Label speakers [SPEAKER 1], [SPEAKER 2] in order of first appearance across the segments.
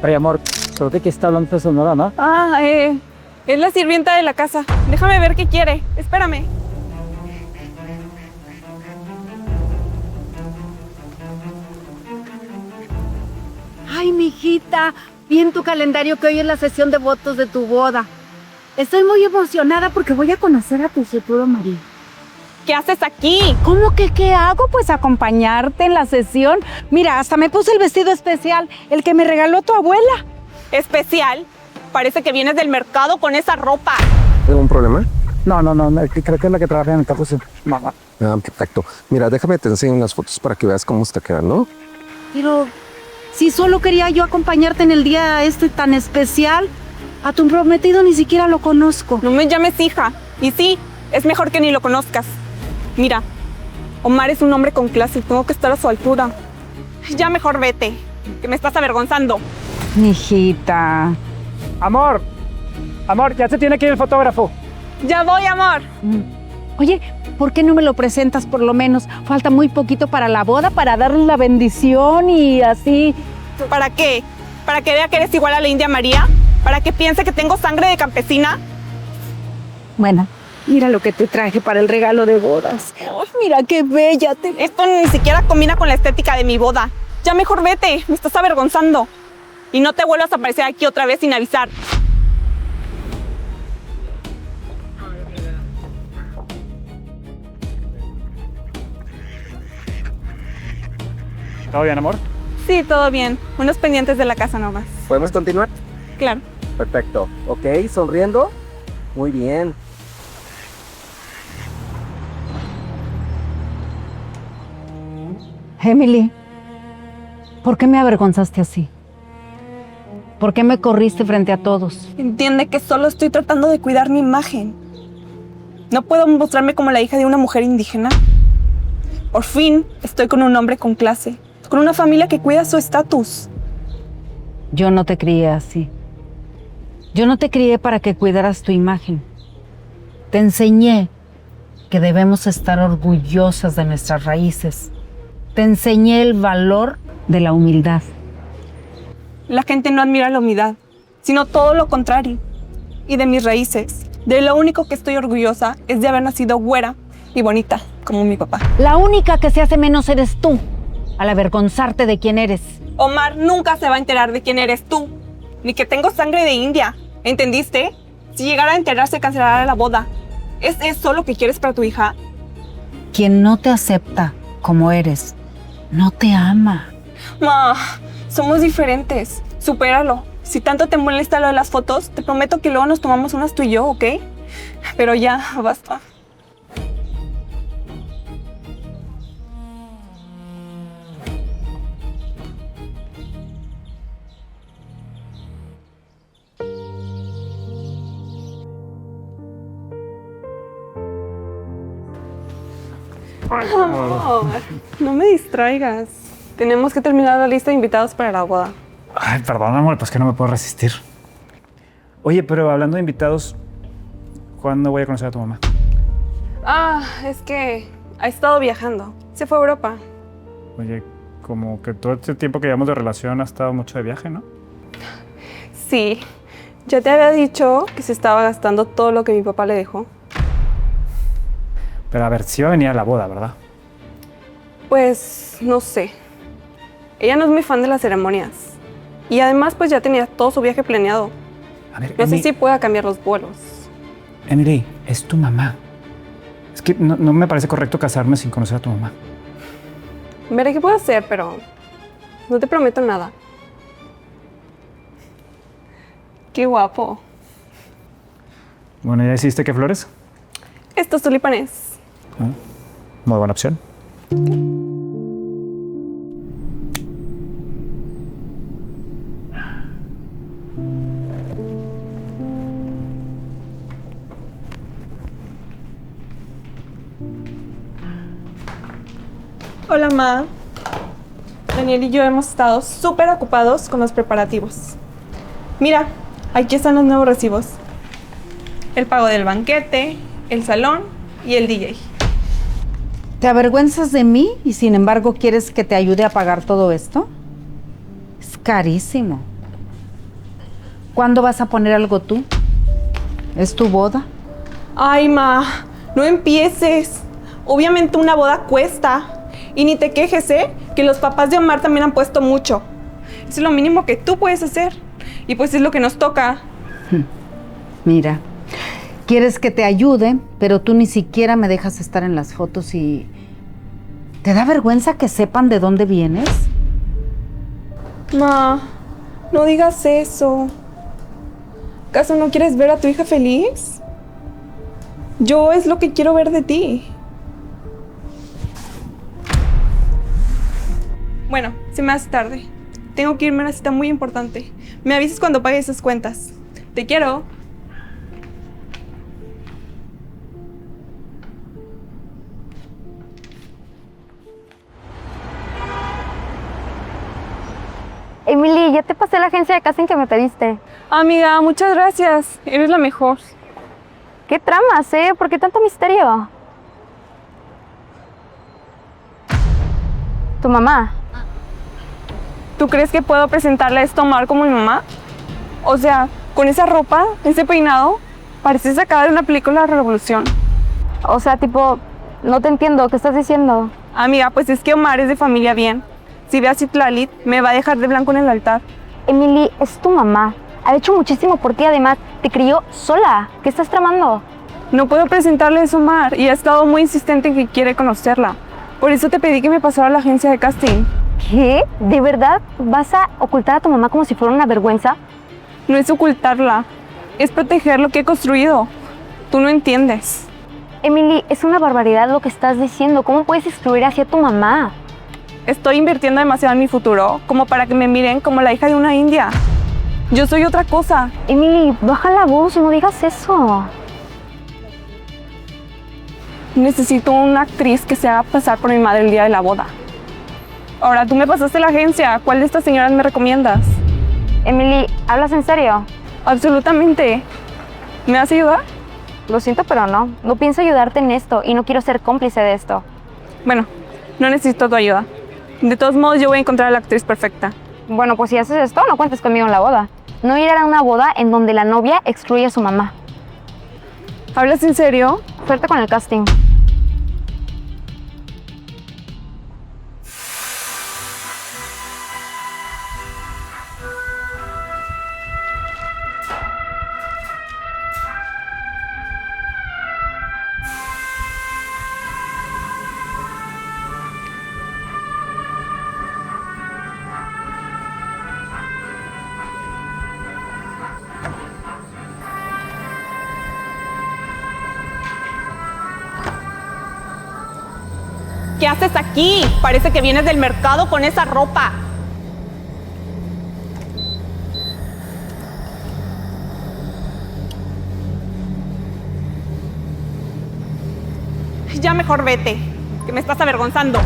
[SPEAKER 1] Oye, amor, creo que aquí está hablando de Sonora, ¿no?
[SPEAKER 2] Es la sirvienta de la casa. Déjame ver qué quiere. Espérame.
[SPEAKER 3] Ay, mijita, vi en tu calendario que hoy es la sesión de votos de tu boda. Estoy muy emocionada porque voy a conocer a tu futuro marido.
[SPEAKER 2] ¿Qué haces aquí?
[SPEAKER 3] ¿Cómo que qué hago? Pues acompañarte en la sesión. Mira, hasta me puse el vestido especial, el que me regaló tu abuela.
[SPEAKER 2] ¿Especial? Parece que vienes del mercado con esa ropa.
[SPEAKER 4] ¿Algún problema?
[SPEAKER 1] No, creo que es la que trabaja en el campo, sí. Mamá.
[SPEAKER 4] Ah, perfecto. Mira, déjame te enseño unas fotos para que veas cómo te quedan, ¿no?
[SPEAKER 3] Pero si solo quería yo acompañarte en el día tan especial, a tu prometido ni siquiera lo conozco.
[SPEAKER 2] No me llames hija. Y sí, es mejor que ni lo conozcas. Mira, Omar es un hombre con clase y tengo que estar a su altura. Ya mejor vete, que me estás avergonzando.
[SPEAKER 3] Mijita.
[SPEAKER 1] Amor, ya se tiene que ir el fotógrafo.
[SPEAKER 2] Ya voy, amor.
[SPEAKER 3] Oye, ¿por qué no me lo presentas por lo menos? Falta muy poquito para la boda, para darle la bendición y así.
[SPEAKER 2] ¿Para qué? ¿Para que vea que eres igual a la India María? ¿Para que piense que tengo sangre de campesina?
[SPEAKER 3] Bueno, mira lo que te traje para el regalo de bodas. Oh, mira qué bella te...
[SPEAKER 2] Esto ni siquiera combina con la estética de mi boda. Ya mejor vete, me estás avergonzando. Y no te vuelvas a aparecer aquí otra vez sin avisar.
[SPEAKER 1] ¿Todo bien, amor?
[SPEAKER 2] Sí, todo bien. Unos pendientes de la casa nomás.
[SPEAKER 4] ¿Podemos continuar?
[SPEAKER 2] Claro.
[SPEAKER 4] Perfecto. Ok, sonriendo. Muy bien.
[SPEAKER 3] Emily, ¿por qué me avergonzaste así? ¿Por qué me corriste frente a todos?
[SPEAKER 2] Entiende que solo estoy tratando de cuidar mi imagen. No puedo mostrarme como la hija de una mujer indígena. Por fin estoy con un hombre con clase, con una familia que cuida su estatus.
[SPEAKER 3] Yo no te crié así. Yo no te crié para que cuidaras tu imagen. Te enseñé que debemos estar orgullosas de nuestras raíces. Te enseñé el valor de la humildad.
[SPEAKER 2] La gente no admira la humildad, sino todo lo contrario. Y de mis raíces, de lo único que estoy orgullosa es de haber nacido güera y bonita, como mi papá.
[SPEAKER 3] La única que se hace menos eres tú, al avergonzarte de quién eres.
[SPEAKER 2] Omar nunca se va a enterar de quién eres tú, ni que tengo sangre de India, ¿entendiste? Si llegara a enterarse, cancelará la boda. ¿Es eso lo que quieres para tu hija?
[SPEAKER 3] Quien no te acepta como eres, no te ama.
[SPEAKER 2] Ma, somos diferentes. Supéralo. Si tanto te molesta lo de las fotos, te prometo que luego nos tomamos unas tú y yo, ¿ok? Pero ya, basta. Amor, no me distraigas. Tenemos que terminar la lista de invitados para la boda.
[SPEAKER 1] Ay, perdón, amor, pues que no me puedo resistir. Oye, pero hablando de invitados, ¿cuándo voy a conocer a tu mamá?
[SPEAKER 2] Es que ha estado viajando. Se fue a Europa.
[SPEAKER 1] Oye, como que todo este tiempo que llevamos de relación ha estado mucho de viaje, ¿no?
[SPEAKER 2] Sí, ya te había dicho que se estaba gastando todo lo que mi papá le dejó.
[SPEAKER 1] Pero a ver, sí va a venir a la boda, ¿verdad?
[SPEAKER 2] Pues no sé. Ella no es muy fan de las ceremonias. Y además pues ya tenía todo su viaje planeado.
[SPEAKER 1] A ver,
[SPEAKER 2] No sé si pueda cambiar los vuelos.
[SPEAKER 1] Emily, es tu mamá. Es que no me parece correcto casarme sin conocer a tu mamá.
[SPEAKER 2] Veré qué puedo hacer, pero no te prometo nada. Qué guapo.
[SPEAKER 1] Bueno, ¿ya decidiste qué flores?
[SPEAKER 2] Estos tulipanes.
[SPEAKER 1] Muy buena opción.
[SPEAKER 2] Hola, Ma. Daniel y yo hemos estado súper ocupados con los preparativos. Mira, aquí están los nuevos recibos. El pago del banquete, el salón y el DJ.
[SPEAKER 3] ¿Te avergüenzas de mí y sin embargo quieres que te ayude a pagar todo esto? Es carísimo. ¿Cuándo vas a poner algo tú? ¿Es tu boda?
[SPEAKER 2] Ay, ma, no empieces. Obviamente una boda cuesta. Y ni te quejes, ¿eh? Que los papás de Omar también han puesto mucho. Eso es lo mínimo que tú puedes hacer. Y pues es lo que nos toca.
[SPEAKER 3] Mira, quieres que te ayude, pero tú ni siquiera me dejas estar en las fotos y... ¿Te da vergüenza que sepan de dónde vienes?
[SPEAKER 2] Ma, no digas eso. ¿Acaso no quieres ver a tu hija feliz? Yo es lo que quiero ver de ti. Bueno, se me hace tarde. Tengo que irme a una cita muy importante. Me avisas cuando pague esas cuentas. Te quiero.
[SPEAKER 5] Emily, ya te pasé la agencia de casting que me pediste.
[SPEAKER 2] Amiga, muchas gracias. Eres la mejor.
[SPEAKER 5] ¿Qué tramas, ¿Por qué tanto misterio? Tu mamá.
[SPEAKER 2] ¿Tú crees que puedo presentarle esto a Omar como mi mamá? O sea, con esa ropa, ese peinado, pareces sacada de una película de Revolución.
[SPEAKER 5] O sea, tipo, no te entiendo, ¿qué estás diciendo?
[SPEAKER 2] Amiga, pues es que Omar es de familia bien. Si ve a Citlali, me va a dejar de blanco en el altar.
[SPEAKER 5] Emily, es tu mamá. Ha hecho muchísimo por ti, además, te crió sola. ¿Qué estás tramando?
[SPEAKER 2] No puedo presentarle eso a Omar y ha estado muy insistente en que quiere conocerla. Por eso te pedí que me pasara a la agencia de casting.
[SPEAKER 5] ¿Qué? ¿De verdad vas a ocultar a tu mamá como si fuera una vergüenza?
[SPEAKER 2] No es ocultarla, es proteger lo que he construido. Tú no entiendes.
[SPEAKER 5] Emily, es una barbaridad lo que estás diciendo. ¿Cómo puedes excluir así a tu mamá?
[SPEAKER 2] Estoy invirtiendo demasiado en mi futuro, como para que me miren como la hija de una india. Yo soy otra cosa.
[SPEAKER 5] Emily, baja la voz, no digas eso.
[SPEAKER 2] Necesito una actriz que se haga pasar por mi madre el día de la boda. Ahora, tú me pasaste la agencia. ¿Cuál de estas señoras me recomiendas?
[SPEAKER 5] Emily, ¿hablas en serio?
[SPEAKER 2] Absolutamente. ¿Me vas a ayudar?
[SPEAKER 5] Lo siento, pero no. No pienso ayudarte en esto y no quiero ser cómplice de esto.
[SPEAKER 2] Bueno, no necesito tu ayuda. De todos modos, yo voy a encontrar a la actriz perfecta.
[SPEAKER 5] Bueno, pues si haces esto, no cuentes conmigo en la boda. No iré a una boda en donde la novia excluye a su mamá.
[SPEAKER 2] ¿Hablas en serio?
[SPEAKER 5] Suerte con el casting.
[SPEAKER 2] ¿Qué haces aquí? Parece que vienes del mercado con esa ropa. Ya mejor vete, que me estás avergonzando.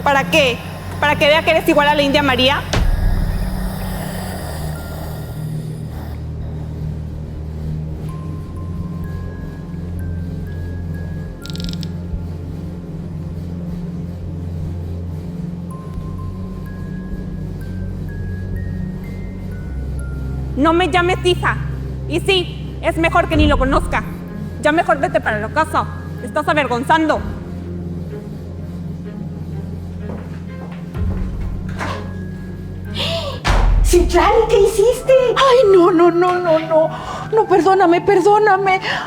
[SPEAKER 2] ¿Para qué? ¿Para que vea que eres igual a la India María? No me llames hija. Y sí, es mejor que ni lo conozca. Ya mejor vete para la casa. Te estás avergonzando.
[SPEAKER 6] Citlali, ¿qué hiciste? Ay, no. No, perdóname.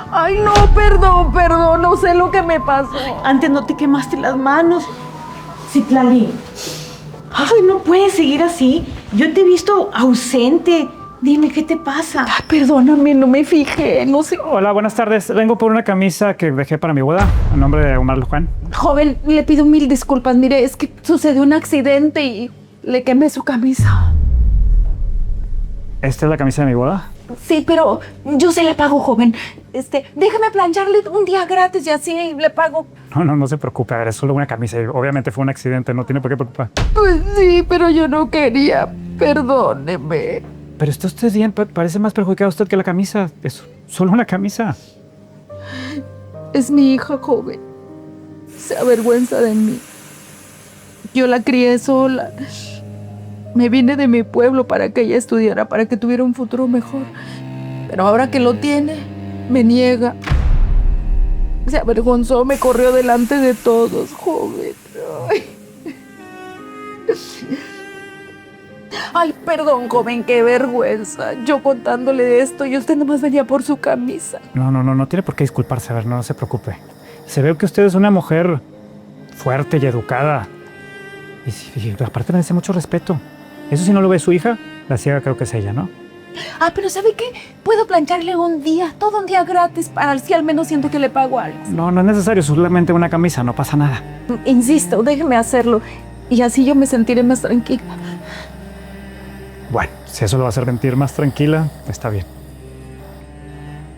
[SPEAKER 6] Ay, no, perdón, no sé lo que me pasó. Antes no te quemaste las manos. Citlali. Ay, no puedes seguir así. Yo te he visto ausente. Dime, ¿qué te pasa? Ay, perdóname, no me fijé, no sé.
[SPEAKER 1] Hola, buenas tardes. Vengo por una camisa que dejé para mi boda, a nombre de Omar Luján.
[SPEAKER 6] Joven, le pido mil disculpas. Mire, es que sucedió un accidente y le quemé su camisa.
[SPEAKER 1] ¿Esta es la camisa de mi boda?
[SPEAKER 6] Sí, pero yo se le pago, joven. Déjame plancharle un día gratis y así le pago.
[SPEAKER 1] No se preocupe. A ver, es solo una camisa y obviamente fue un accidente, no tiene por qué preocupar.
[SPEAKER 6] Pues sí, pero yo no quería. Perdóneme.
[SPEAKER 1] Pero está usted bien, parece más perjudicado usted que la camisa. Es solo una camisa.
[SPEAKER 6] Es mi hija joven. Se avergüenza de mí. Yo la crié sola. Me vine de mi pueblo para que ella estudiara, para que tuviera un futuro mejor. Pero ahora que lo tiene, me niega. Se avergonzó, me corrió delante de todos, joven. Ay. Ay, perdón, joven, qué vergüenza. Yo contándole de esto y usted nomás venía por su camisa.
[SPEAKER 1] No tiene por qué disculparse, a ver, no se preocupe. Se ve que usted es una mujer fuerte y educada. Y aparte merece mucho respeto. Eso si no lo ve su hija, la ciega creo que es ella, ¿no?
[SPEAKER 6] Ah, pero ¿sabe qué? Puedo plancharle un día, todo un día gratis, para si al menos siento que le pago algo.
[SPEAKER 1] No es necesario, solamente una camisa, no pasa nada.
[SPEAKER 6] Insisto, déjeme hacerlo y así yo me sentiré más tranquila.
[SPEAKER 1] Bueno, si eso lo va a hacer sentir más tranquila, está bien.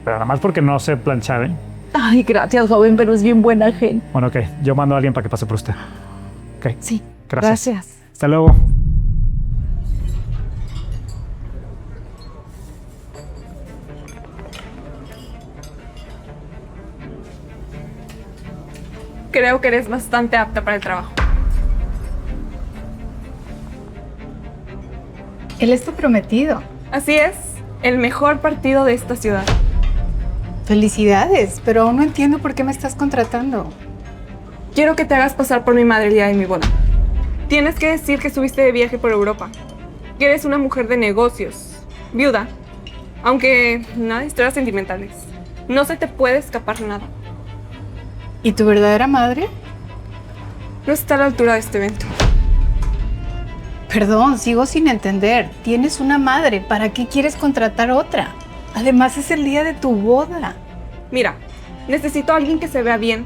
[SPEAKER 1] Pero nada más porque no sé planchar, ¿eh?
[SPEAKER 6] Ay, gracias, joven, pero es bien buena gente.
[SPEAKER 1] Bueno, ok, yo mando a alguien para que pase por usted. Ok.
[SPEAKER 6] Sí,
[SPEAKER 1] Gracias. Hasta luego.
[SPEAKER 2] Creo que eres bastante apta para el trabajo.
[SPEAKER 7] Él es tu prometido.
[SPEAKER 2] Así es, el mejor partido de esta ciudad.
[SPEAKER 7] Felicidades, pero aún no entiendo por qué me estás contratando.
[SPEAKER 2] Quiero que te hagas pasar por mi madre el día de mi boda. Tienes que decir que estuviste de viaje por Europa, que eres una mujer de negocios, viuda, aunque nada de historias sentimentales. No se te puede escapar nada.
[SPEAKER 7] ¿Y tu verdadera madre?
[SPEAKER 2] No está a la altura de este evento.
[SPEAKER 7] Perdón, sigo sin entender. Tienes una madre, ¿para qué quieres contratar otra? Además es el día de tu boda.
[SPEAKER 2] Mira, necesito a alguien que se vea bien,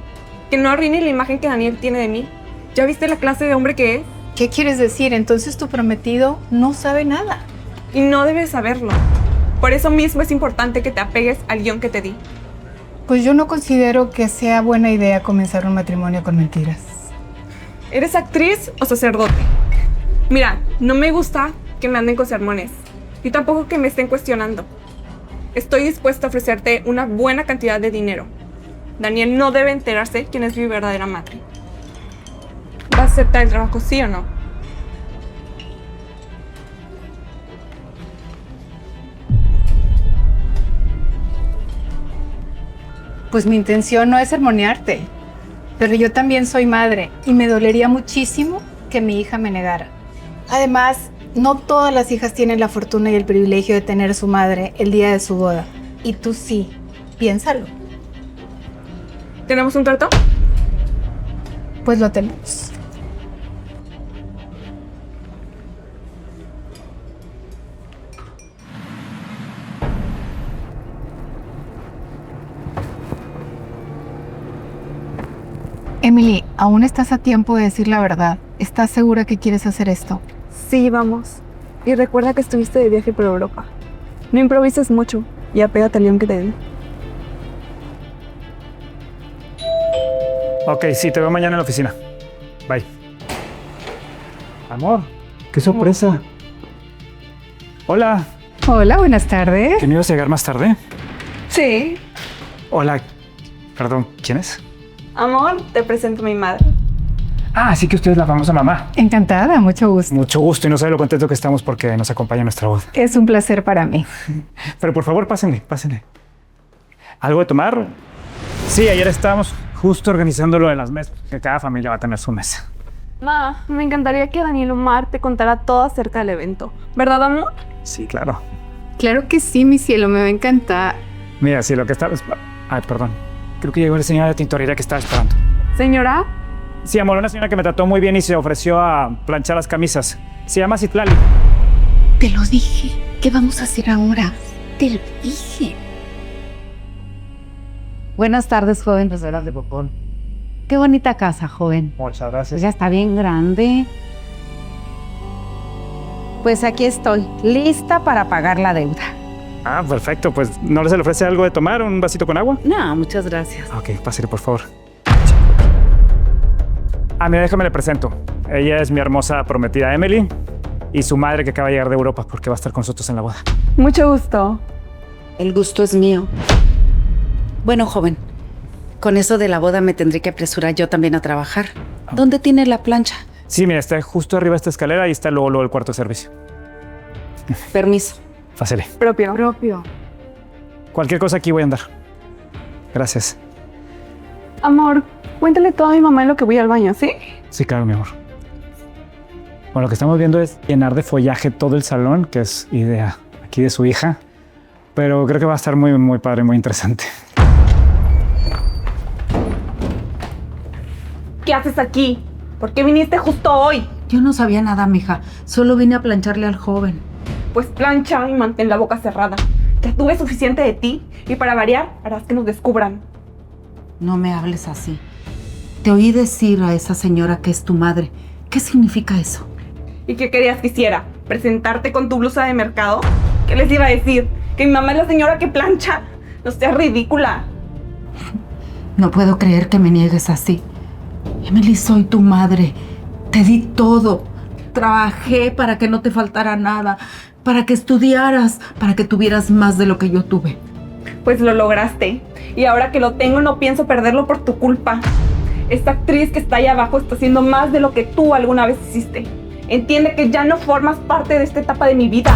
[SPEAKER 2] que no arruine la imagen que Daniel tiene de mí. ¿Ya viste la clase de hombre que es?
[SPEAKER 7] ¿Qué quieres decir? Entonces tu prometido no sabe nada.
[SPEAKER 2] Y no debes saberlo. Por eso mismo es importante que te apegues al guión que te di.
[SPEAKER 7] Pues yo no considero que sea buena idea comenzar un matrimonio con mentiras.
[SPEAKER 2] ¿Eres actriz o sacerdote? Mira, no me gusta que me anden con sermones. Y tampoco que me estén cuestionando. Estoy dispuesta a ofrecerte una buena cantidad de dinero. Daniel no debe enterarse quién es mi verdadera madre. ¿Vas a aceptar el trabajo, sí o no?
[SPEAKER 7] Pues mi intención no es sermonearte, pero yo también soy madre y me dolería muchísimo que mi hija me negara. Además, no todas las hijas tienen la fortuna y el privilegio de tener a su madre el día de su boda. Y tú sí, piénsalo.
[SPEAKER 2] ¿Tenemos un trato?
[SPEAKER 7] Pues lo tenemos. Emily, aún estás a tiempo de decir la verdad. ¿Estás segura que quieres hacer esto?
[SPEAKER 2] Sí, vamos. Y recuerda que estuviste de viaje por Europa. No improvises mucho y apégate al guión que te di.
[SPEAKER 1] Ok, sí, te veo mañana en la oficina. Bye. Amor, qué sorpresa. Hola,
[SPEAKER 7] Hola, buenas tardes.
[SPEAKER 1] ¿que no ibas a llegar más tarde?
[SPEAKER 2] Sí.
[SPEAKER 1] Hola, perdón, ¿quién es?
[SPEAKER 2] Amor, te presento a mi madre.
[SPEAKER 1] Ah, sí que usted es la famosa mamá.
[SPEAKER 7] Encantada, mucho gusto.
[SPEAKER 1] Mucho gusto y no sabe lo contento que estamos porque nos acompaña en nuestra boda.
[SPEAKER 7] Es un placer para mí.
[SPEAKER 1] Pero por favor, pásenle. ¿Algo de tomar? Sí, ayer estábamos justo organizando lo de las mesas, que cada familia va a tener su mesa.
[SPEAKER 2] Ma, me encantaría que Daniel Omar te contara todo acerca del evento. ¿Verdad, amor?
[SPEAKER 1] Sí, claro.
[SPEAKER 7] Claro que sí, mi cielo, me va a encantar.
[SPEAKER 1] Mira, sí, lo que estaba... Ay, perdón. Creo que llegó la señora de tintorería que estaba esperando.
[SPEAKER 2] Señora,
[SPEAKER 1] Sí, amor, una señora que me trató muy bien y se ofreció a planchar las camisas. Se llama Citlali.
[SPEAKER 7] Te lo dije. ¿Qué vamos a hacer ahora? Te lo dije.
[SPEAKER 3] Buenas tardes, joven.
[SPEAKER 1] de Popón.
[SPEAKER 3] Qué bonita casa, joven.
[SPEAKER 1] Muchas
[SPEAKER 3] Pues
[SPEAKER 1] gracias.
[SPEAKER 3] ya está bien grande. Pues aquí estoy, lista para pagar la deuda.
[SPEAKER 1] Ah, perfecto. Pues, ¿no se le ofrece algo de tomar? ¿Un vasito con agua?
[SPEAKER 3] No, muchas gracias.
[SPEAKER 1] Ok, pásale, por favor. Ah, mira, déjame le presento. Ella es mi hermosa prometida Emily y su madre que acaba de llegar de Europa porque va a estar con nosotros en la boda.
[SPEAKER 2] mucho gusto.
[SPEAKER 3] El gusto es mío. Bueno, joven, con eso de la boda me tendré que apresurar yo también a trabajar. ¿Dónde tiene la plancha?
[SPEAKER 1] Sí, mira, está justo arriba de esta escalera y está luego el cuarto de servicio.
[SPEAKER 3] Permiso.
[SPEAKER 1] Fácil.
[SPEAKER 2] Propio.
[SPEAKER 1] Cualquier cosa aquí voy a andar. Gracias.
[SPEAKER 2] Amor, cuéntale todo a mi mamá en lo que voy al baño, ¿sí?
[SPEAKER 1] Sí, claro, mi amor. Bueno, lo que estamos viendo es llenar de follaje todo el salón, que es idea aquí de su hija. Pero creo que va a estar muy, muy padre, muy interesante.
[SPEAKER 2] ¿Qué haces aquí? ¿Por qué viniste justo hoy?
[SPEAKER 6] Yo no sabía nada, mija. Solo vine a plancharle al joven.
[SPEAKER 2] Pues plancha y mantén la boca cerrada. Ya tuve suficiente de ti y para variar harás que nos descubran.
[SPEAKER 6] No me hables así. Te oí decir a esa señora que es tu madre. ¿Qué significa eso?
[SPEAKER 2] ¿Y qué querías que hiciera? ¿Presentarte con tu blusa de mercado? ¿Qué les iba a decir? ¿Que mi mamá es la señora que plancha? No seas ridícula.
[SPEAKER 6] No puedo creer que me niegues así. Emily, soy tu madre. Te di todo. Trabajé para que no te faltara nada, para que estudiaras, para que tuvieras más de lo que yo tuve.
[SPEAKER 2] Pues lo lograste. Y ahora que lo tengo no pienso perderlo por tu culpa. Esta actriz que está ahí abajo está haciendo más de lo que tú alguna vez hiciste. Entiende que ya no formas parte de esta etapa de mi vida.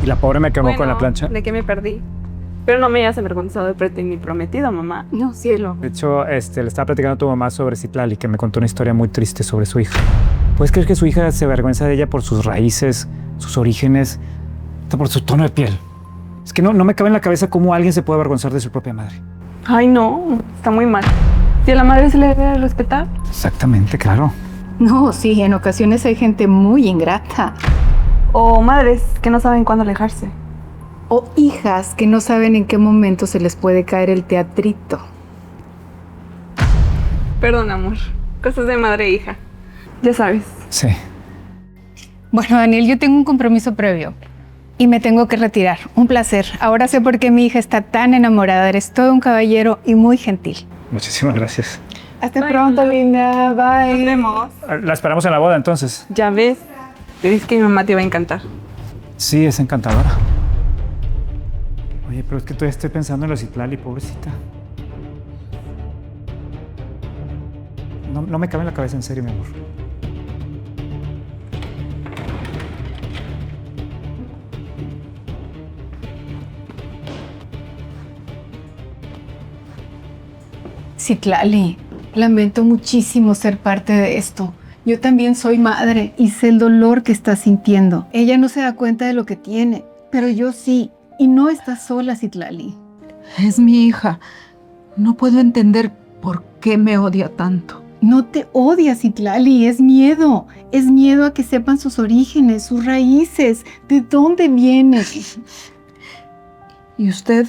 [SPEAKER 1] Y la pobre me quemó con la
[SPEAKER 2] Bueno,
[SPEAKER 1] plancha.
[SPEAKER 2] ¿de qué me perdí? Pero no me hayas avergonzado de frente de mi prometido, mamá.
[SPEAKER 7] No, cielo.
[SPEAKER 1] De hecho, le estaba platicando a tu mamá sobre Citlali, que me contó una historia muy triste sobre su hija. ¿Puedes creer que su hija se avergüenza de ella por sus raíces, sus orígenes, hasta por su tono de piel? Es que no me cabe en la cabeza cómo alguien se puede avergonzar de su propia madre.
[SPEAKER 2] Ay, no, está muy mal. Si a la madre se le debe respetar.
[SPEAKER 1] Exactamente, claro.
[SPEAKER 7] No, sí, en ocasiones hay gente muy ingrata.
[SPEAKER 2] O madres que no saben cuándo alejarse.
[SPEAKER 7] O hijas que no saben en qué momento se les puede caer el teatrito.
[SPEAKER 2] Perdón, amor. Cosas de madre e hija. Ya sabes.
[SPEAKER 1] Sí.
[SPEAKER 7] Bueno, Daniel, yo tengo un compromiso previo y me tengo que retirar. Un placer. Ahora sé por qué mi hija está tan enamorada. Eres todo un caballero y muy gentil.
[SPEAKER 1] Muchísimas gracias.
[SPEAKER 7] Hasta
[SPEAKER 2] Bye,
[SPEAKER 7] pronto,
[SPEAKER 2] mamá.
[SPEAKER 7] linda. Bye.
[SPEAKER 2] Nos vemos.
[SPEAKER 1] La esperamos en la boda, entonces.
[SPEAKER 2] Ya ves. Te dije que mi mamá te iba a encantar.
[SPEAKER 1] Sí, es encantadora. Oye, pero es que todavía estoy pensando en la Citlali, pobrecita. No me cabe en la cabeza, en serio, mi amor.
[SPEAKER 7] Citlali, lamento muchísimo ser parte de esto. Yo también soy madre y sé el dolor que está sintiendo. Ella no se da cuenta de lo que tiene, pero yo sí. Y no está sola, Citlali.
[SPEAKER 6] Es mi hija. No puedo entender por qué me odia tanto.
[SPEAKER 7] No te odia, Citlali, es miedo. Es miedo a que sepan sus orígenes, sus raíces, de dónde viene.
[SPEAKER 6] ¿Y usted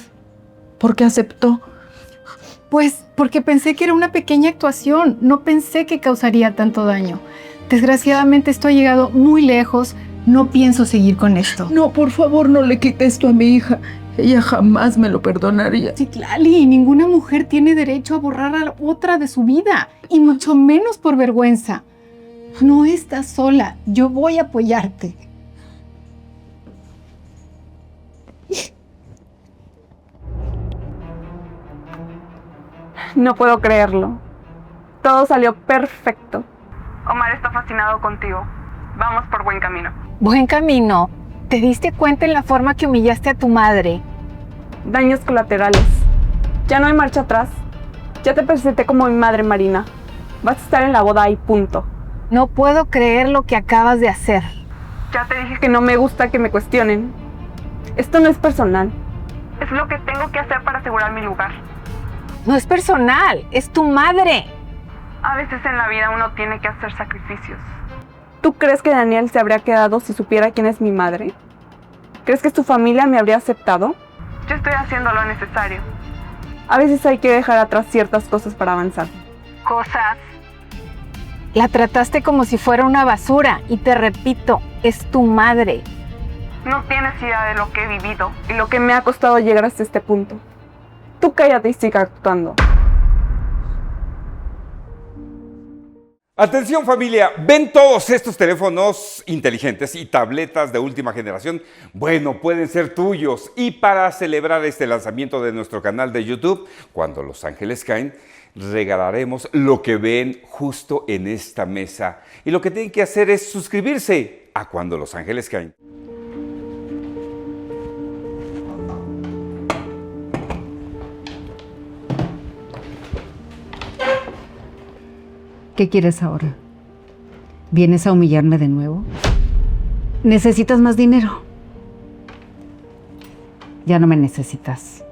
[SPEAKER 6] por qué aceptó?
[SPEAKER 7] Pues porque pensé que era una pequeña actuación. No pensé que causaría tanto daño. Desgraciadamente esto ha llegado muy lejos. No pienso seguir con esto.
[SPEAKER 6] No, por favor, no le quite esto a mi hija. Ella jamás me lo perdonaría.
[SPEAKER 7] Citlali, ninguna mujer tiene derecho a borrar a otra de su vida, y mucho menos por vergüenza. No estás sola, yo voy a apoyarte.
[SPEAKER 2] No puedo creerlo. Todo salió perfecto. Omar está fascinado contigo. Vamos por buen camino.
[SPEAKER 7] Buen camino. ¿Te diste cuenta en la forma que humillaste a tu madre?
[SPEAKER 2] Daños colaterales. Ya no hay marcha atrás. Ya te presenté como mi madre, Marina. Vas a estar en la boda y punto.
[SPEAKER 7] No puedo creer lo que acabas de hacer.
[SPEAKER 2] Ya te dije que no me gusta que me cuestionen. Esto no es personal. Es lo que tengo que hacer para asegurar mi lugar.
[SPEAKER 7] No es personal, es tu madre.
[SPEAKER 2] A veces en la vida uno tiene que hacer sacrificios. ¿Tú crees que Daniel se habría quedado si supiera quién es mi madre? ¿Crees que su familia me habría aceptado? Yo estoy haciendo lo necesario. A veces hay que dejar atrás ciertas cosas para avanzar.
[SPEAKER 7] Cosas. La trataste como si fuera una basura y te repito, es tu madre.
[SPEAKER 2] No tienes idea de lo que he vivido y lo que me ha costado llegar hasta este punto. Tú cállate y siga actuando.
[SPEAKER 8] Atención familia, ¿ven todos estos teléfonos inteligentes y tabletas de última generación? Bueno, pueden ser tuyos. Y para celebrar este lanzamiento de nuestro canal de YouTube, Cuando los Ángeles Caen, regalaremos lo que ven justo en esta mesa. Y lo que tienen que hacer es suscribirse a Cuando los Ángeles Caen.
[SPEAKER 3] ¿Qué quieres ahora? ¿Vienes a humillarme de nuevo? ¿Necesitas más dinero? Ya no me necesitas.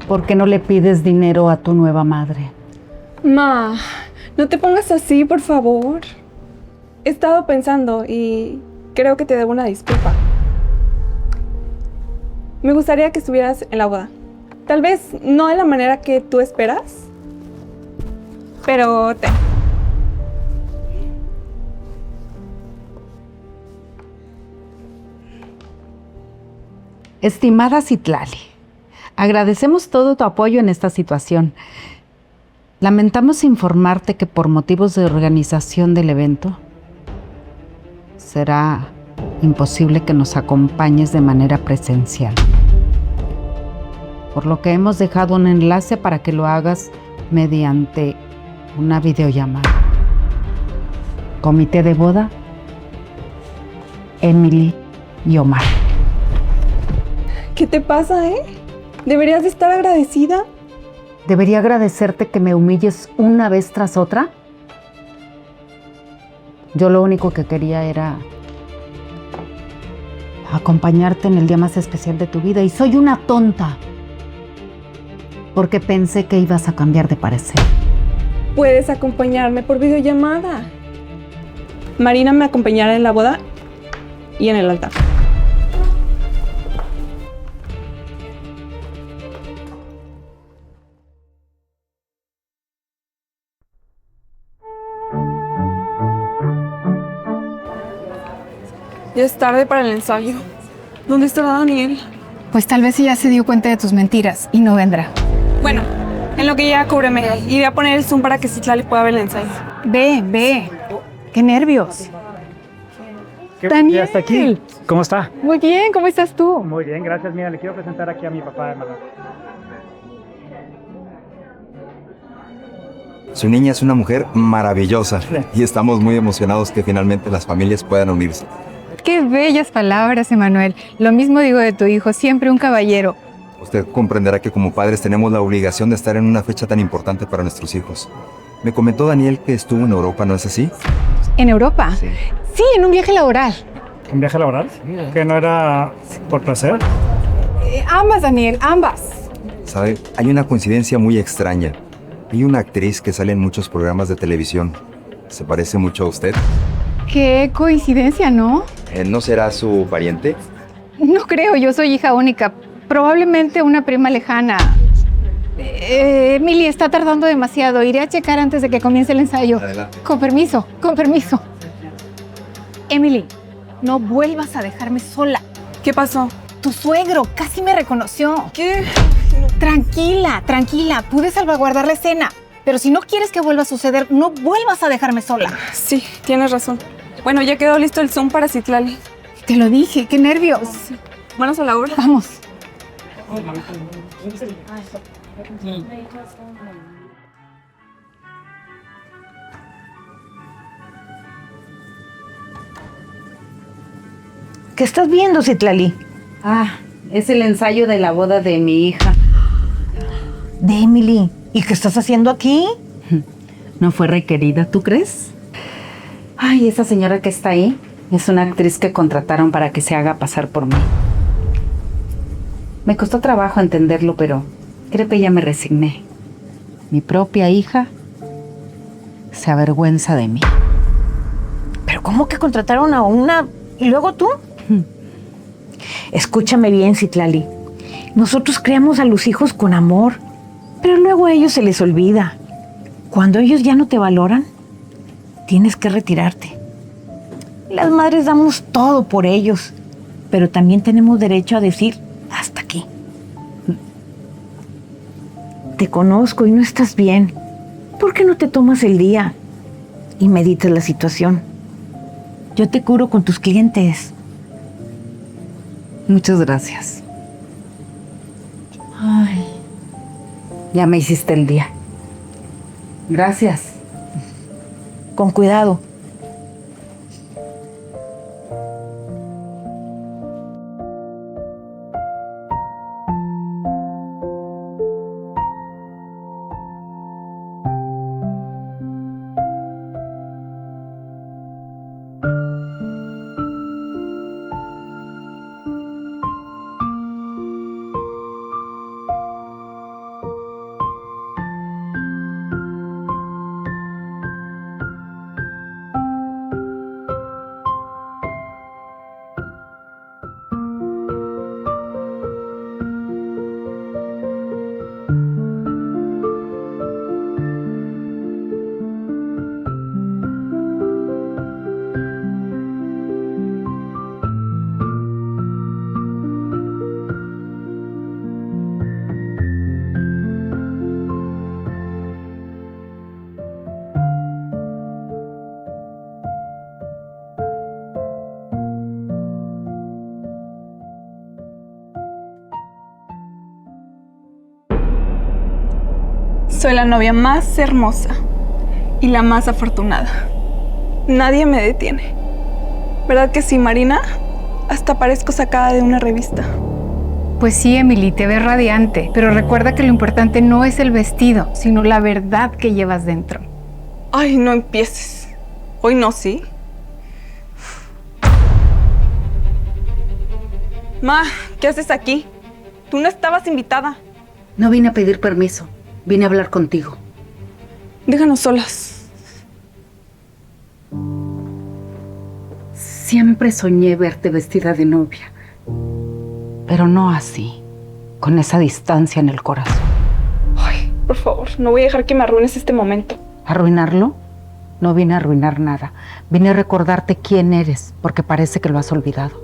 [SPEAKER 3] ¿Por qué no le pides dinero a tu nueva madre?
[SPEAKER 2] Ma, no te pongas así, por favor. He estado pensando y creo que te debo una disculpa. Me gustaría que estuvieras en la boda. Tal vez no de la manera que tú esperas, pero
[SPEAKER 3] Estimada Citlali, agradecemos todo tu apoyo en esta situación. Lamentamos informarte que por motivos de organización del evento, será imposible que nos acompañes de manera presencial. Por lo que hemos dejado un enlace para que lo hagas mediante una videollamada. Comité de boda, Emily y Omar.
[SPEAKER 2] ¿qué te pasa, Deberías de estar agradecida.
[SPEAKER 3] ¿Debería agradecerte que me humilles una vez tras otra? Yo lo único que quería era acompañarte en el día más especial de tu vida y soy una tonta porque pensé que ibas a cambiar de parecer.
[SPEAKER 2] Puedes acompañarme por videollamada. Marina me acompañará en la boda y en el altar. Ya es tarde para el ensayo. ¿Dónde estará Daniel?
[SPEAKER 7] Pues tal vez ella se dio cuenta de tus mentiras y no vendrá.
[SPEAKER 2] Bueno, en lo que llega, cúbreme. Iré a poner el Zoom para que Citlali pueda ver el ensayo.
[SPEAKER 7] Ve. Qué nervios. Daniel.
[SPEAKER 1] ¿Ya está aquí? ¿Cómo está?
[SPEAKER 7] Muy bien, ¿cómo estás tú?
[SPEAKER 1] Muy bien, gracias. Mira, le quiero presentar aquí a mi papá, hermano.
[SPEAKER 9] Su niña es una mujer maravillosa y estamos muy emocionados que finalmente las familias puedan unirse.
[SPEAKER 7] Qué bellas palabras, Emanuel. Lo mismo digo de tu hijo, siempre un caballero.
[SPEAKER 9] Usted comprenderá que como padres tenemos la obligación de estar en una fecha tan importante para nuestros hijos. Me comentó Daniel que estuvo en Europa, ¿no es así?
[SPEAKER 7] ¿En Europa? Sí, en un viaje laboral.
[SPEAKER 1] ¿Un viaje laboral? ¿Que no era por placer?
[SPEAKER 7] Ambas, Daniel, ambas.
[SPEAKER 9] ¿Sabe? Hay una coincidencia muy extraña. Hay una actriz que sale en muchos programas de televisión. ¿Se parece mucho a usted?
[SPEAKER 7] Qué coincidencia, ¿no?
[SPEAKER 9] ¿No será su pariente?
[SPEAKER 7] No creo, yo soy hija única. Probablemente una prima lejana. Emily está tardando demasiado. Iré a checar antes de que comience el ensayo.
[SPEAKER 9] Adelante.
[SPEAKER 7] Con permiso. Emily, no vuelvas a dejarme sola.
[SPEAKER 2] ¿Qué pasó?
[SPEAKER 7] Tu suegro casi me reconoció.
[SPEAKER 2] ¿Qué?
[SPEAKER 7] Tranquila. Pude salvaguardar la escena. Pero si no quieres que vuelva a suceder, no vuelvas a dejarme sola.
[SPEAKER 2] Sí, tienes razón. Bueno, ya quedó listo el Zoom para Citlali.
[SPEAKER 7] Te lo dije, qué nervios.
[SPEAKER 2] Manos a la obra.
[SPEAKER 7] Vamos.
[SPEAKER 6] ¿Qué estás viendo, Citlali?
[SPEAKER 3] Es el ensayo de la boda de mi hija.
[SPEAKER 6] De Emily. ¿Y qué estás haciendo aquí?
[SPEAKER 3] No fue requerida, ¿tú crees? Ay, esa señora que está ahí es una actriz que contrataron para que se haga pasar por mí. Me costó trabajo entenderlo, pero creo que ya me resigné. Mi propia hija se avergüenza de mí.
[SPEAKER 6] ¿Pero cómo que contrataron a una y luego tú? Escúchame bien, Citlali. Nosotros criamos a los hijos con amor, pero luego a ellos se les olvida. Cuando ellos ya no te valoran, tienes que retirarte. Las madres damos todo por ellos, pero también tenemos derecho a decir hasta aquí. Te conozco y no estás bien. ¿Por qué no te tomas el día?
[SPEAKER 3] y medites la situación. Yo te curo con tus clientes. Muchas gracias. Ay, ya me hiciste el día. Gracias. Con cuidado.
[SPEAKER 2] Soy la novia más hermosa y la más afortunada. Nadie me detiene. ¿Verdad que sí, Marina? Hasta parezco sacada de una revista.
[SPEAKER 7] Pues sí, Emily, te ves radiante, pero recuerda que lo importante no es el vestido, sino la verdad que llevas dentro.
[SPEAKER 2] Ay, no empieces. Hoy no, ¿sí? Ma, ¿qué haces aquí? Tú no estabas invitada.
[SPEAKER 3] No vine a pedir permiso. Vine a hablar contigo.
[SPEAKER 2] Déjanos solas.
[SPEAKER 3] Siempre soñé verte vestida de novia. Pero no así, con esa distancia en el corazón.
[SPEAKER 2] Ay, por favor, no voy a dejar que me arruines este momento.
[SPEAKER 3] ¿Arruinarlo? No vine a arruinar nada. Vine a recordarte quién eres, porque parece que lo has olvidado.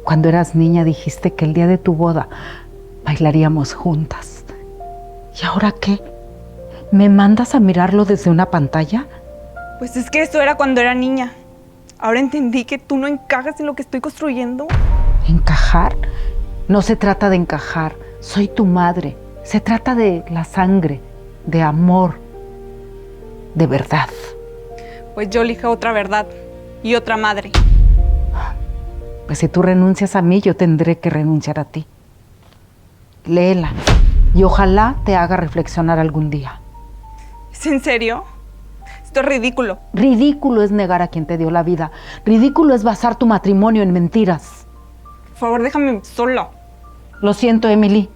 [SPEAKER 3] Cuando eras niña dijiste que el día de tu boda bailaríamos juntas. ¿Y ahora qué? ¿Me mandas a mirarlo desde una pantalla?
[SPEAKER 2] Pues es que eso era cuando era niña. Ahora entendí que tú no encajas en lo que estoy construyendo.
[SPEAKER 3] ¿Encajar? No se trata de encajar. Soy tu madre. Se trata de la sangre, de amor, de verdad.
[SPEAKER 2] Pues yo elijo otra verdad y otra madre.
[SPEAKER 3] Pues si tú renuncias a mí, yo tendré que renunciar a ti. Léela y ojalá te haga reflexionar algún día.
[SPEAKER 2] ¿Es en serio? Esto es ridículo.
[SPEAKER 3] Ridículo es negar a quien te dio la vida. Ridículo es basar tu matrimonio en mentiras.
[SPEAKER 2] Por favor, déjame solo.
[SPEAKER 3] Lo siento, Emily.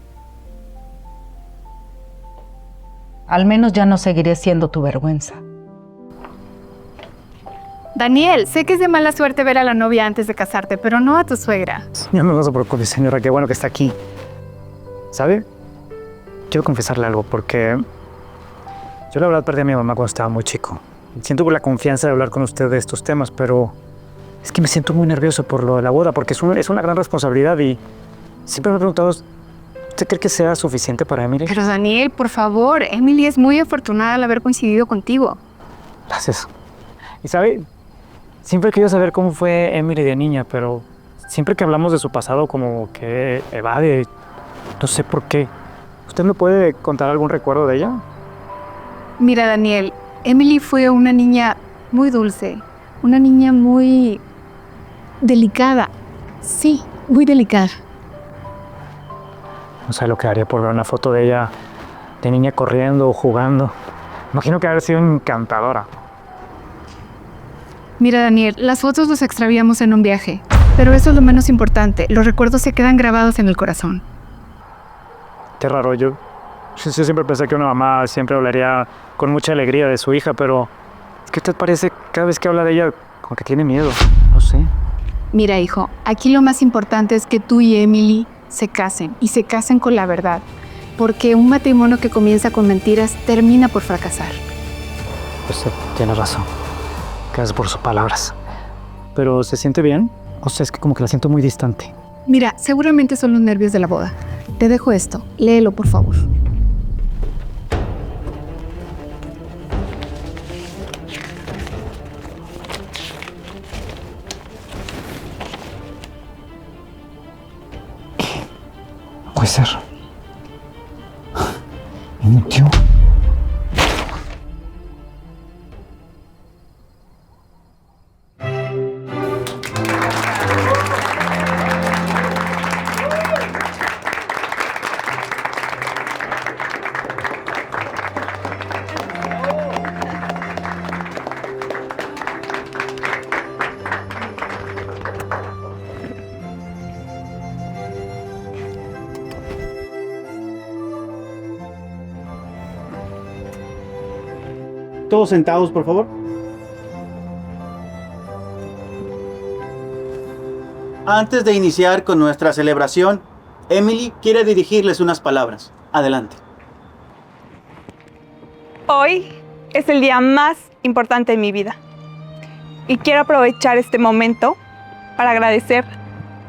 [SPEAKER 3] Al menos ya no seguiré siendo tu vergüenza.
[SPEAKER 7] Daniel, sé que es de mala suerte ver a la novia antes de casarte, pero no a tu suegra.
[SPEAKER 1] No se preocupe, señora, qué bueno que está aquí. ¿Sabe? Quiero confesarle algo, porque yo la verdad perdí a mi mamá cuando estaba muy chico. Siento la confianza de hablar con usted de estos temas, pero es que me siento muy nervioso por lo de la boda, porque es una gran responsabilidad y siempre me he preguntado, ¿usted cree que sea suficiente para Emily?
[SPEAKER 7] Pero Daniel, por favor, Emily es muy afortunada al haber coincidido contigo.
[SPEAKER 1] Gracias. Y sabe, siempre he querido saber cómo fue Emily de niña, pero siempre que hablamos de su pasado como que evade, no sé por qué. ¿Usted me puede contar algún recuerdo de ella?
[SPEAKER 7] Mira, Daniel, Emily fue una niña muy dulce, una niña muy delicada. Sí, muy delicada.
[SPEAKER 1] No sé lo que haría por ver una foto de ella de niña corriendo o jugando. Imagino que haber sido encantadora.
[SPEAKER 7] Mira, Daniel, las fotos las extraviamos en un viaje, pero eso es lo menos importante. Los recuerdos se quedan grabados en el corazón.
[SPEAKER 1] Qué raro, yo siempre pensé que una mamá siempre hablaría con mucha alegría de su hija, pero es que usted parece cada vez que habla de ella como que tiene miedo, no sé.
[SPEAKER 7] Mira, hijo, aquí lo más importante es que tú y Emily se casen y se casen con la verdad, porque un matrimonio que comienza con mentiras termina por fracasar.
[SPEAKER 1] Usted tiene razón. Gracias por sus palabras. ¿Pero se siente bien? O sea, es que como que la siento muy distante.
[SPEAKER 7] Mira, seguramente son los nervios de la boda. Te dejo esto. Léelo, por favor.
[SPEAKER 1] puede ser. Mi tío.
[SPEAKER 10] Todos sentados, por favor. Antes de iniciar con nuestra celebración, Emily quiere dirigirles unas palabras. Adelante.
[SPEAKER 2] Hoy es el día más importante de mi vida y quiero aprovechar este momento para agradecer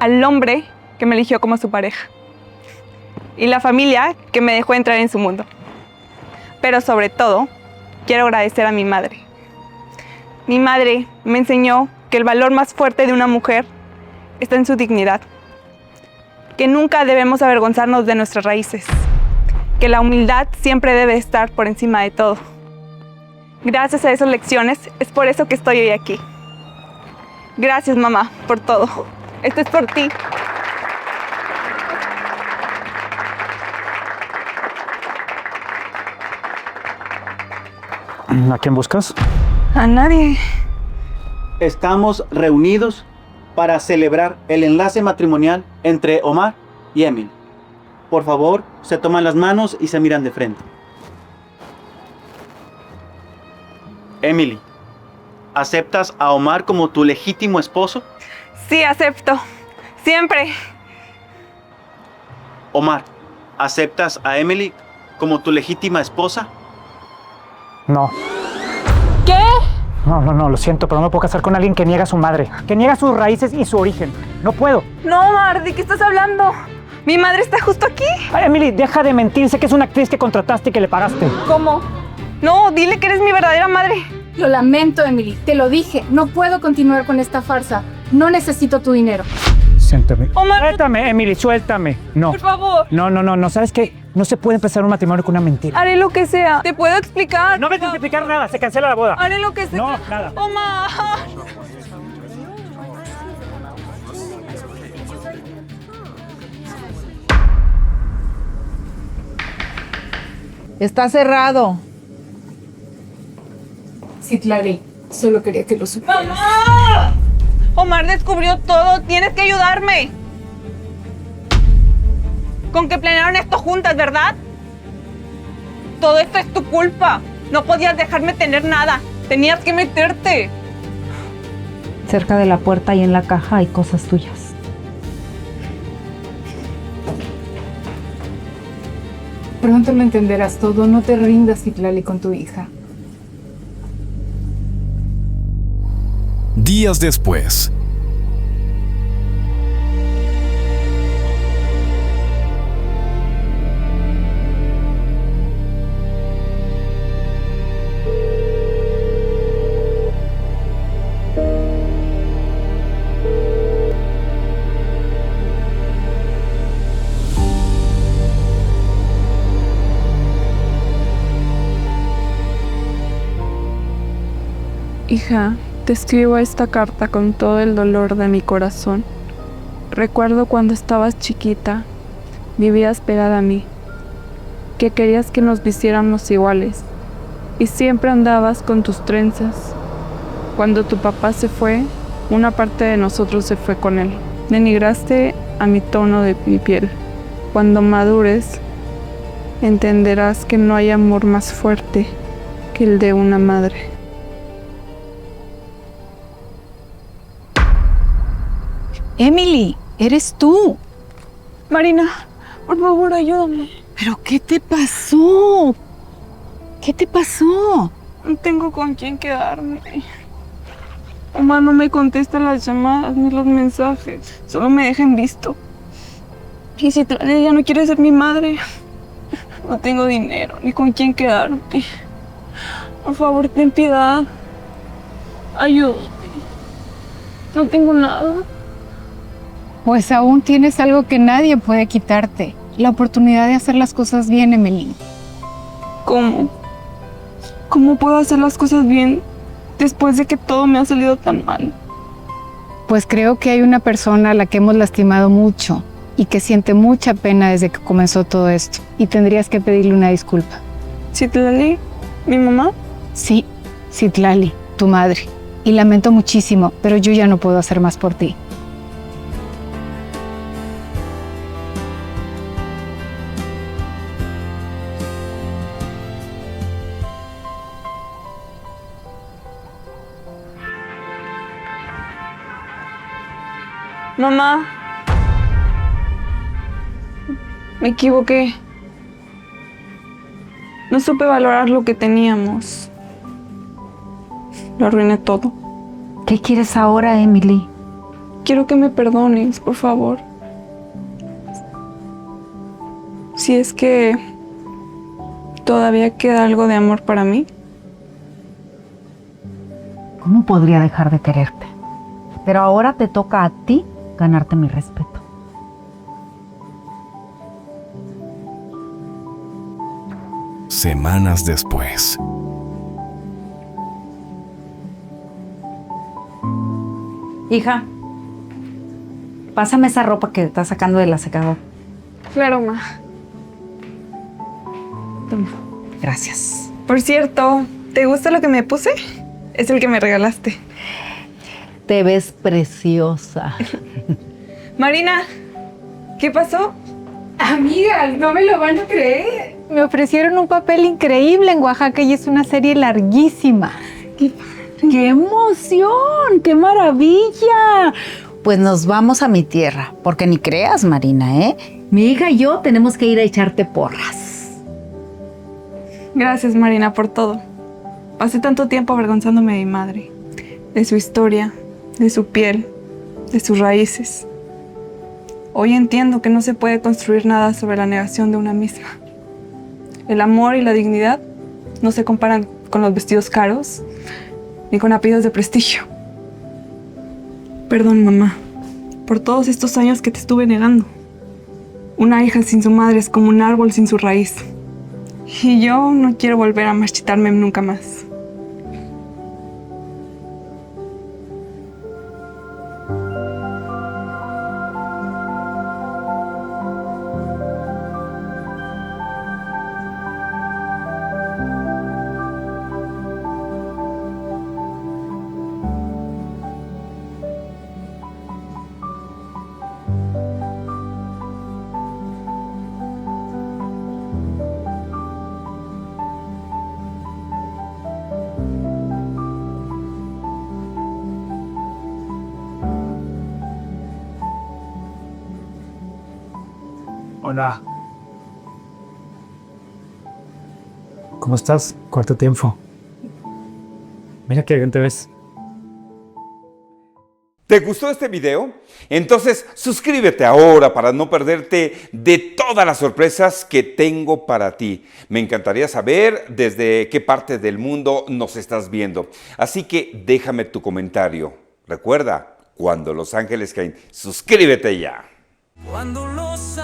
[SPEAKER 2] al hombre que me eligió como su pareja y la familia que me dejó entrar en su mundo. Pero sobre todo, quiero agradecer a mi madre. Mi madre me enseñó que el valor más fuerte de una mujer está en su dignidad, que nunca debemos avergonzarnos de nuestras raíces, que la humildad siempre debe estar por encima de todo. Gracias a esas lecciones es por eso que estoy hoy aquí. Gracias, mamá, por todo. Esto es por ti.
[SPEAKER 1] ¿A quién buscas?
[SPEAKER 2] A nadie.
[SPEAKER 10] Estamos reunidos para celebrar el enlace matrimonial entre Omar y Emily. Por favor, se toman las manos y se miran de frente. Emily, ¿aceptas a Omar como tu legítimo esposo?
[SPEAKER 2] Sí, acepto. Siempre.
[SPEAKER 10] Omar, ¿aceptas a Emily como tu legítima esposa?
[SPEAKER 1] No.
[SPEAKER 2] ¿Qué?
[SPEAKER 1] No, lo siento, pero no me puedo casar con alguien que niega a su madre, que niega sus raíces y su origen. No puedo.
[SPEAKER 2] No, Omar, ¿de qué estás hablando? Mi madre está justo aquí.
[SPEAKER 1] Ay, Emily, deja de mentir. Sé que es una actriz que contrataste y que le pagaste.
[SPEAKER 2] ¿Cómo? No, dile que eres mi verdadera madre.
[SPEAKER 7] Lo lamento, Emily. Te lo dije. No puedo continuar con esta farsa. No necesito tu dinero.
[SPEAKER 1] Siéntame.
[SPEAKER 2] Omar,
[SPEAKER 1] Suéltame, Emily, suéltame. No.
[SPEAKER 2] por favor.
[SPEAKER 1] No. ¿Sabes qué? No se puede empezar un matrimonio con una mentira.
[SPEAKER 2] Haré lo que sea. Te puedo explicar.
[SPEAKER 1] No me tienes que explicar nada. Se cancela la boda.
[SPEAKER 2] Haré lo que sea.
[SPEAKER 1] No, nada.
[SPEAKER 2] Omar.
[SPEAKER 6] Está cerrado.
[SPEAKER 7] Sí, Clary. Solo quería que lo supieras.
[SPEAKER 2] ¡Mamá! Omar descubrió todo. Tienes que ayudarme. Con que planearon esto juntas, ¿verdad? Todo esto es tu culpa. No podías dejarme tener nada. Tenías que meterte.
[SPEAKER 3] Cerca de la puerta y en la caja hay cosas tuyas.
[SPEAKER 7] Pronto lo entenderás todo. No te rindas, Citlali, con tu hija.
[SPEAKER 11] Días después.
[SPEAKER 2] Hija, te escribo esta carta con todo el dolor de mi corazón. Recuerdo cuando estabas chiquita, vivías pegada a mí, que querías que nos vistiéramos iguales y siempre andabas con tus trenzas. Cuando tu papá se fue, una parte de nosotros se fue con él. Denigraste a mi tono de mi piel. Cuando madures, entenderás que no hay amor más fuerte que el de una madre.
[SPEAKER 6] Emily, eres tú.
[SPEAKER 2] Marina, por favor, ayúdame.
[SPEAKER 6] ¿Pero qué te pasó? ¿Qué te pasó?
[SPEAKER 2] No tengo con quién quedarme. Omar no me contesta las llamadas ni los mensajes. Solo me deja en visto. Y si ella no quiere ser mi madre, no tengo dinero ni con quién quedarme. Por favor, ten piedad. Ayúdame. No tengo nada.
[SPEAKER 7] Pues aún tienes algo que nadie puede quitarte. la oportunidad de hacer las cosas bien, Emily.
[SPEAKER 2] ¿Cómo? ¿Cómo puedo hacer las cosas bien después de que todo me ha salido tan mal?
[SPEAKER 7] Pues creo que hay una persona a la que hemos lastimado mucho y que siente mucha pena desde que comenzó todo esto. Y tendrías que pedirle una disculpa.
[SPEAKER 2] ¿Citlali? ¿Mi mamá?
[SPEAKER 7] Sí, Citlali, tu madre. Y lamento muchísimo, pero yo ya no puedo hacer más por ti.
[SPEAKER 2] Mamá. Me equivoqué. No supe valorar lo que teníamos. Lo arruiné todo.
[SPEAKER 3] ¿Qué quieres ahora, Emily?
[SPEAKER 2] Quiero que me perdones, por favor. Si es que todavía queda algo de amor para mí.
[SPEAKER 3] ¿Cómo podría dejar de quererte? Pero ahora te toca a ti ganarte mi respeto.
[SPEAKER 11] Semanas después.
[SPEAKER 3] Hija, pásame esa ropa que estás sacando de la secadora.
[SPEAKER 2] Claro, ma.
[SPEAKER 3] Toma. Gracias.
[SPEAKER 2] Por cierto, ¿te gusta lo que me puse? Es el que me regalaste.
[SPEAKER 3] Te ves preciosa.
[SPEAKER 2] Marina, ¿qué pasó?
[SPEAKER 7] Amigas, no me lo van a creer. Me ofrecieron un papel increíble en Oaxaca y es una serie larguísima.
[SPEAKER 6] ¡Qué emoción! ¡Qué maravilla!
[SPEAKER 3] Pues nos vamos a mi tierra, porque ni creas, Marina, ¿eh? Mi hija y yo tenemos que ir a echarte porras.
[SPEAKER 2] Gracias, Marina, por todo. Pasé tanto tiempo avergonzándome de mi madre, de su historia, de su piel, de sus raíces. Hoy entiendo que no se puede construir nada sobre la negación de una misma. El amor y la dignidad no se comparan con los vestidos caros ni con apellidos de prestigio. Perdón, mamá, por todos estos años que te estuve negando. Una hija sin su madre es como un árbol sin su raíz. Y yo no quiero volver a marchitarme nunca más.
[SPEAKER 1] Hola. ¿Cómo estás? ¿Cuánto tiempo? Mira qué bien te ves.
[SPEAKER 8] ¿Te gustó este video? Entonces suscríbete ahora para no perderte de todas las sorpresas que tengo para ti. Me encantaría saber desde qué parte del mundo nos estás viendo. Así que déjame tu comentario. Recuerda, cuando los ángeles caen, suscríbete ya.
[SPEAKER 12] Cuando los